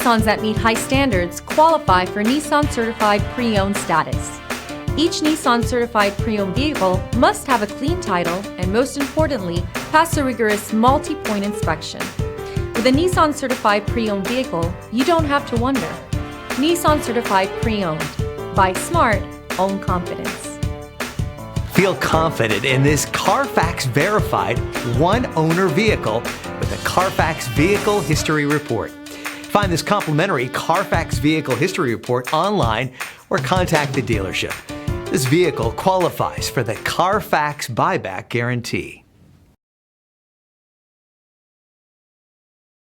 Nissans that meet high standards qualify for Nissan Certified Pre-Owned status. Each Nissan Certified Pre-Owned vehicle must have a clean title and, most importantly, pass a rigorous multi-point inspection. With a Nissan Certified Pre-Owned vehicle, you don't have to wonder. Nissan Certified Pre-Owned. Buy smart, own confidence. Feel confident in this Carfax verified one-owner vehicle with a Carfax Vehicle History Report. Find this complimentary Carfax Vehicle History Report online or contact the dealership. This vehicle qualifies for the Carfax Buyback Guarantee.